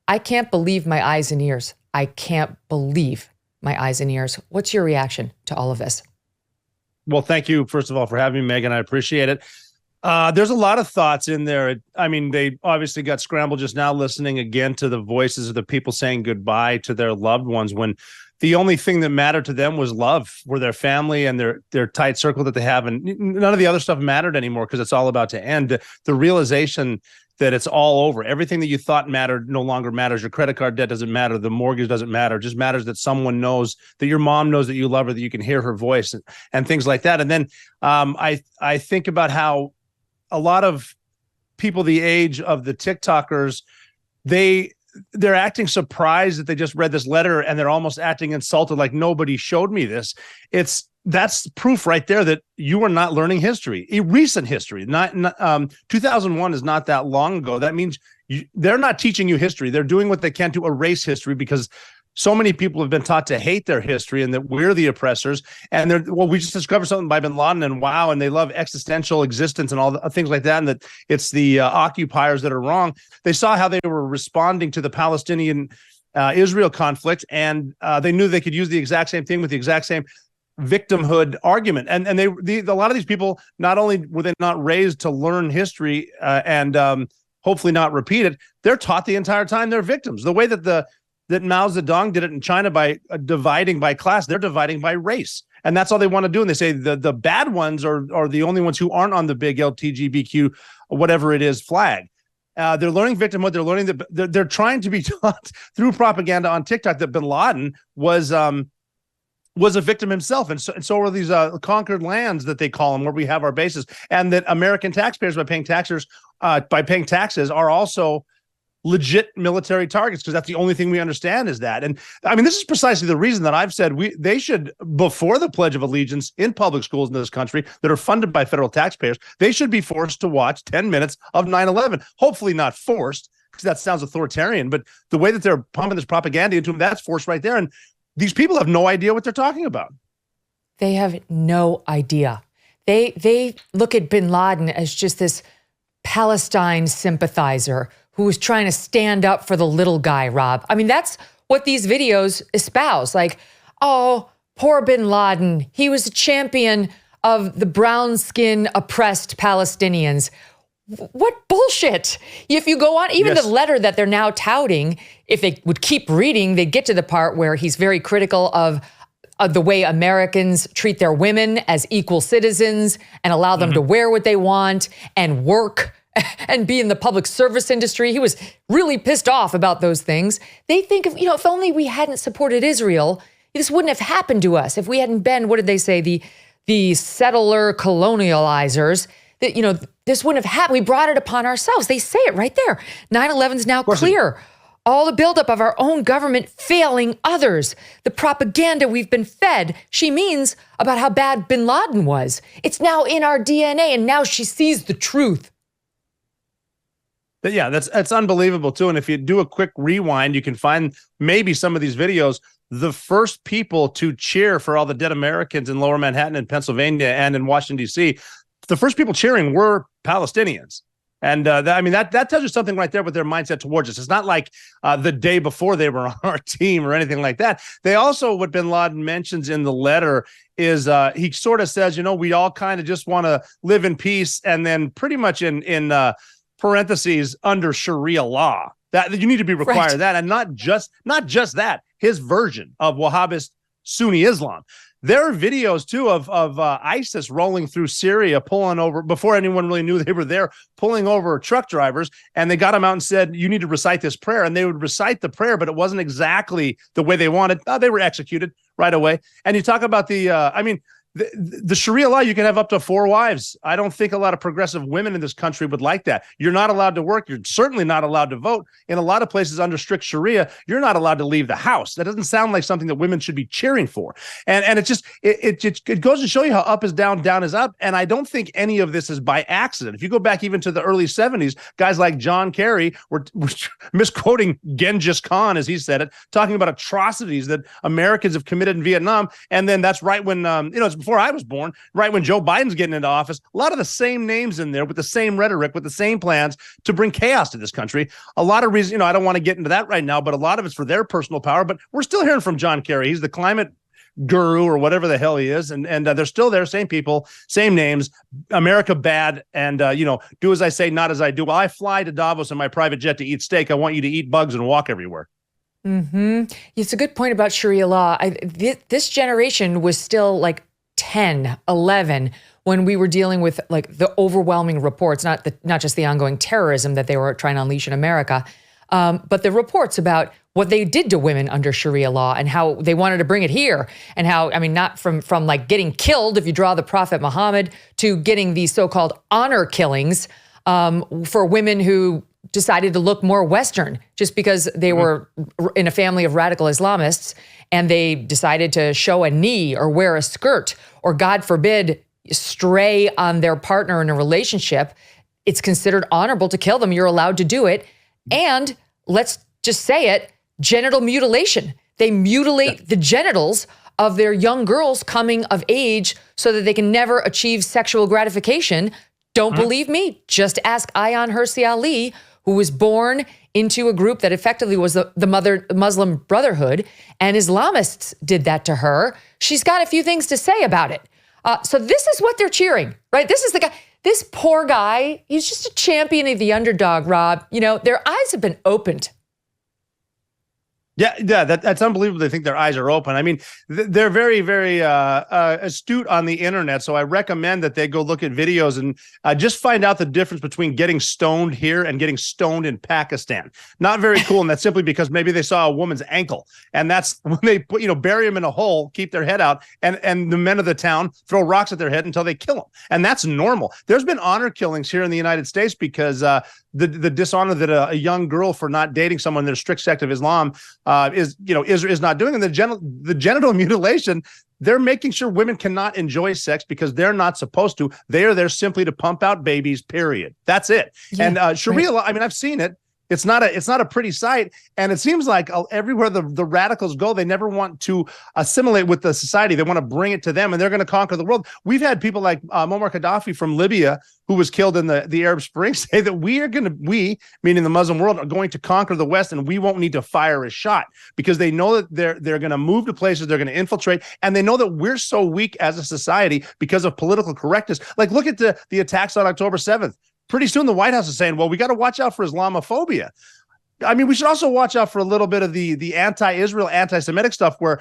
I can't believe my eyes and ears. I can't believe my eyes and ears. What's your reaction to all of this? Well, thank you, first of all, for having me, Megyn. I appreciate it. There's a lot of thoughts in there. I mean, they obviously got scrambled just now listening again to the voices of the people saying goodbye to their loved ones when the only thing that mattered to them was love for their family and their tight circle that they have. And none of the other stuff mattered anymore because it's all about to end. The realization that it's all over. Everything that you thought mattered no longer matters. Your credit card debt doesn't matter. The mortgage doesn't matter. It just matters that someone knows, that your mom knows that you love her, that you can hear her voice and things like that. And then I think about how a lot of people the age of the TikTokers, they're acting surprised that they just read this letter and they're almost acting insulted, like nobody showed me this. That's proof right there that you are not learning history, recent history. 2001 is not that long ago. That means they're not teaching you history. They're doing what they can to erase history because so many people have been taught to hate their history and that we're the oppressors. And we just discovered something by bin Laden and wow, and they love existential existence and all the things like that. And that it's the occupiers that are wrong. They saw how they were responding to the Palestinian Israel conflict, and they knew they could use the exact same thing with the exact same victimhood argument. And a lot of these people, not only were they not raised to learn history and hopefully not repeat it, they're taught the entire time they're victims. The way that that Mao Zedong did it in China by dividing by class, they're dividing by race. And that's all they want to do. And they say the bad ones are the only ones who aren't on the big LGBTQ, whatever it is, flag. They're learning victimhood. They're learning that they're trying to be taught through propaganda on TikTok that bin Laden was a victim himself. And so are these conquered lands that they call them, where we have our bases, and that American taxpayers by paying taxes are also legit military targets, because that's the only thing we understand is that. And I mean, this is precisely the reason that I've said they should, before the Pledge of Allegiance in public schools in this country that are funded by federal taxpayers, they should be forced to watch 10 minutes of 9/11. Hopefully not forced, because that sounds authoritarian, but the way that they're pumping this propaganda into them, that's forced right there. And these people have no idea what they're talking about. They have no idea. They look at bin Laden as just this Palestine sympathizer who was trying to stand up for the little guy, Rob. I mean, that's what these videos espouse. Like, oh, poor bin Laden. He was a champion of the brown skin oppressed Palestinians. What bullshit. If you go on, even the letter that they're now touting, if they would keep reading, they'd get to the part where he's very critical of the way Americans treat their women as equal citizens and allow them to wear what they want and work and be in the public service industry. He was really pissed off about those things. They think of, if only we hadn't supported Israel, this wouldn't have happened to us. If we hadn't been, what did they say, the settler colonializers, that, this wouldn't have happened. We brought it upon ourselves. They say it right there. 9/11 is now clear. All the buildup of our own government failing others. The propaganda we've been fed, she means, about how bad bin Laden was. It's now in our DNA, and now she sees the truth. But yeah, that's unbelievable too. And if you do a quick rewind, you can find maybe some of these videos. The first people to cheer for all the dead Americans in Lower Manhattan and Pennsylvania and in Washington, D.C., the first people cheering were Palestinians. And that tells you something right there with their mindset towards us. It's not like the day before they were on our team or anything like that. They also, what bin Laden mentions in the letter is he sort of says, we all kind of just want to live in peace, and then pretty much in parentheses under Sharia law that you need to be required that, and not just that, his version of Wahhabist Sunni Islam. There are videos too of ISIS rolling through Syria, pulling over, before anyone really knew they were there, pulling over truck drivers, and they got them out and said, you need to recite this prayer. And they would recite the prayer, but it wasn't exactly the way they wanted. They were executed right away. And you talk about the Sharia law, you can have up to 4 wives. I don't think a lot of progressive women in this country would like that. You're not allowed to work. You're certainly not allowed to vote. In a lot of places under strict Sharia, you're not allowed to leave the house. That doesn't sound like something that women should be cheering for. And it goes to show you how up is down, down is up. And I don't think any of this is by accident. If you go back even to the early 70s, guys like John Kerry were misquoting Genghis Khan, as he said it, talking about atrocities that Americans have committed in Vietnam. And then that's right when, it's before I was born, right when Joe Biden's getting into office. A lot of the same names in there with the same rhetoric, with the same plans to bring chaos to this country. A lot of reasons, I don't want to get into that right now, but a lot of it's for their personal power. But we're still hearing from John Kerry. He's the climate guru or whatever the hell he is, and they're still there, same people, same names. America bad, and do as I say, not as I do. Well, I fly to Davos in my private jet to eat steak. I want you to eat bugs and walk everywhere. It's a good point about Sharia law. This generation was still like 10, 11 when we were dealing with like the overwhelming reports, not just the ongoing terrorism that they were trying to unleash in America, but the reports about what they did to women under Sharia law and how they wanted to bring it here, and how, not from like getting killed if you draw the Prophet Muhammad to getting these so-called honor killings for women who decided to look more Western just because they were in a family of radical Islamists and they decided to show a knee or wear a skirt or, God forbid, stray on their partner in a relationship. It's considered honorable to kill them. You're allowed to do it. And let's just say it, genital mutilation. They mutilate the genitals of their young girls coming of age so that they can never achieve sexual gratification. Don't believe me? Just ask Ayaan Hirsi Ali, who was born into a group that effectively was the Muslim Brotherhood, and Islamists did that to her. She's got a few things to say about it. So this is what they're cheering, right? This is the guy, this poor guy, he's just a champion of the underdog, Rob. Their eyes have been opened. Yeah, that's unbelievable. They think their eyes are open. They're very, very astute on the internet. So I recommend that they go look at videos and just find out the difference between getting stoned here and getting stoned in Pakistan. Not very cool. And that's simply because maybe they saw a woman's ankle, and that's when they put, bury them in a hole, keep their head out, and the men of the town throw rocks at their head until they kill them. And that's normal. There's been honor killings here in the United States because the dishonor that a young girl for not dating someone in their strict sect of Islam is not doing. And the genital mutilation, they're making sure women cannot enjoy sex because they're not supposed to. They are there simply to pump out babies, period. That's it. Yeah, and Sharia law, I've seen it. It's not a pretty sight. And it seems like everywhere the radicals go, they never want to assimilate with the society. They want to bring it to them, and they're going to conquer the world. We've had people like Muammar Gaddafi from Libya, who was killed in the Arab Spring, say that we, meaning the Muslim world, are going to conquer the West, and we won't need to fire a shot because they know that they're going to move to places, they're going to infiltrate, and they know that we're so weak as a society because of political correctness. Like, look at the attacks on October 7th. Pretty soon the White House is saying, well, we got to watch out for Islamophobia. We should also watch out for a little bit of the anti-Israel, anti-Semitic stuff where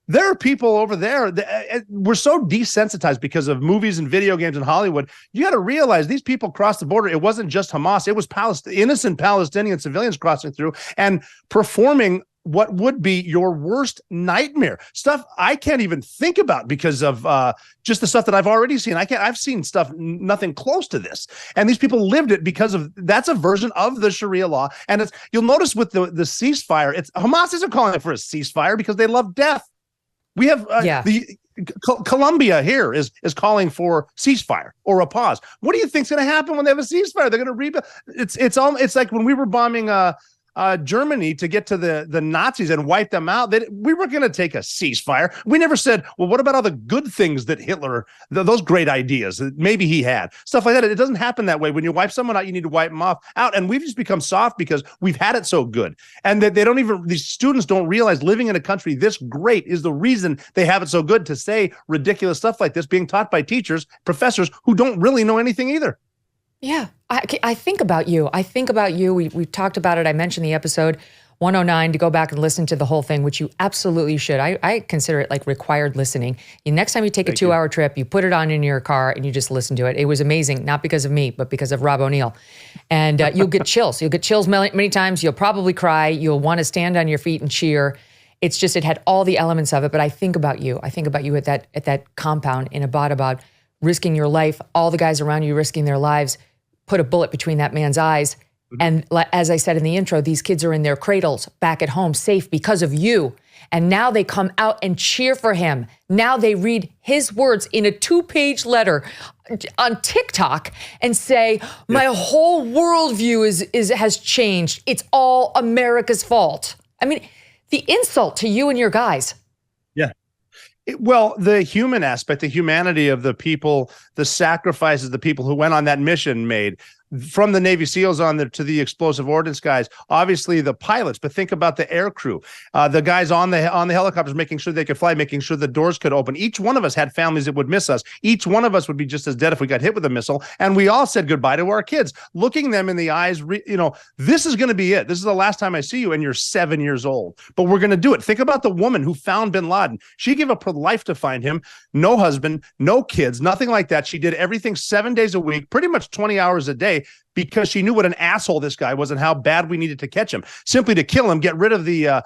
there are people over there that we're so desensitized because of movies and video games in Hollywood. You got to realize these people crossed the border. It wasn't just Hamas. It was innocent Palestinian civilians crossing through and performing what would be your worst nightmare stuff I can't even think about because of just the stuff that I've already seen. I've seen stuff nothing close to this, and these people lived it because of that's a version of the Sharia law. And you'll notice with the ceasefire, Hamas isn't calling it for a ceasefire because they love death. We have Colombia here is calling for ceasefire or a pause. What do you think's going to happen when they have a ceasefire? They're going to rebuild. It's like when we were bombing Germany to get to the Nazis and wipe them out. We were going to take a ceasefire. We never said, well, what about all the good things that Hitler, those great ideas that maybe he had, stuff like that. It doesn't happen that way. When you wipe someone out, you need to wipe them out. And we've just become soft because we've had it so good. And that these students don't realize living in a country this great is the reason they have it so good to say ridiculous stuff like this being taught by teachers, professors who don't really know anything either. Yeah, I think about you. We've talked about it. I mentioned the episode 109 to go back and listen to the whole thing, which you absolutely should. I consider it like required listening. Next time you take a 2-hour trip, you put it on in your car and you just listen to it. It was amazing, not because of me, but because of Rob O'Neill. And you'll get chills. You'll get chills many times. You'll probably cry. You'll want to stand on your feet and cheer. It's just, it had all the elements of it. But I think about you. I think about you at that compound in Abbottabad, risking your life, all the guys around you risking their lives, put a bullet between that man's eyes. And as I said in the intro, these kids are in their cradles back at home, safe because of you. And now they come out and cheer for him. Now they read his words in a 2-page letter on TikTok and say, my whole worldview has changed. It's all America's fault. The insult to you and your guys. Well, the human aspect, the humanity of the people, the sacrifices the people who went on that mission made, from the Navy SEALs to the explosive ordnance guys, obviously the pilots, but think about the air crew, the guys on the helicopters, making sure they could fly, making sure the doors could open. Each one of us had families that would miss us. Each one of us would be just as dead if we got hit with a missile. And we all said goodbye to our kids, looking them in the eyes. This is going to be it. This is the last time I see you, and you're 7 years old. But we're going to do it. Think about the woman who found bin Laden. She gave up her life to find him. No husband, no kids, nothing like that. She did everything 7 days a week, pretty much 20 hours a day, because she knew what an asshole this guy was and how bad we needed to catch him, simply to kill him, get rid of the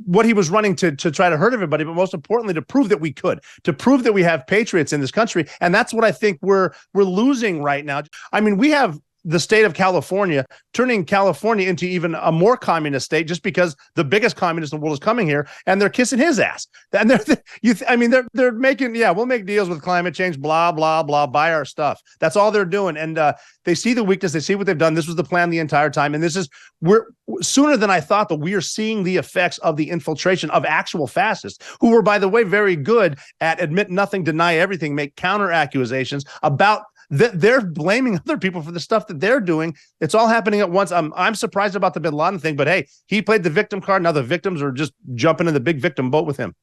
what he was running to try to hurt everybody, but most importantly, to prove that we could, to prove that we have patriots in this country. And that's what I think we're losing right now. I mean, we have the state of California turning California into even a more communist state, just because the biggest communist in the world is coming here, and they're kissing his ass. And they're making, we'll make deals with climate change, blah, blah, blah, buy our stuff. That's all they're doing. And they see the weakness. They see what they've done. This was the plan the entire time. And we're sooner than I thought that we are seeing the effects of the infiltration of actual fascists, who were, by the way, very good at admit nothing, deny everything, make counter accusations about they're blaming other people for the stuff that they're doing. It's all happening at once. I'm surprised about the bin Laden thing, but hey, he played the victim card. Now the victims are just jumping in the big victim boat with him.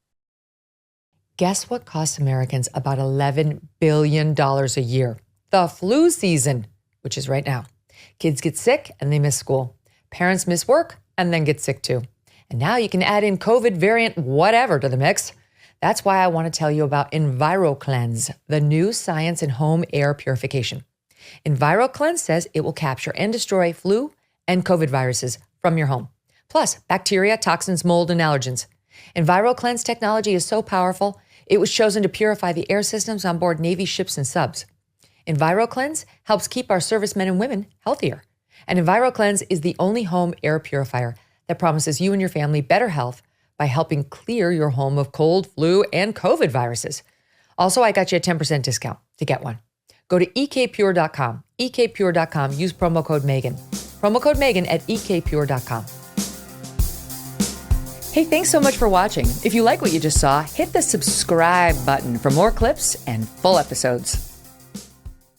Guess what costs Americans about $11 billion a year? The flu season, which is right now. Kids get sick and they miss school. Parents miss work and then get sick too. And now you can add in COVID variant whatever to the mix. That's why I want to tell you about EnviroCleanse, the new science in home air purification. EnviroCleanse says it will capture and destroy flu and COVID viruses from your home, plus bacteria, toxins, mold, and allergens. EnviroCleanse technology is so powerful, it was chosen to purify the air systems on board Navy ships and subs. EnviroCleanse helps keep our servicemen and women healthier. And EnviroCleanse is the only home air purifier that promises you and your family better health by helping clear your home of cold, flu, and COVID viruses. Also, I got you a 10% discount to get one. Go to ekpure.com, ekpure.com, use promo code Megyn. Promo code Megyn at ekpure.com. Hey, thanks so much for watching. If you like what you just saw, hit the subscribe button for more clips and full episodes.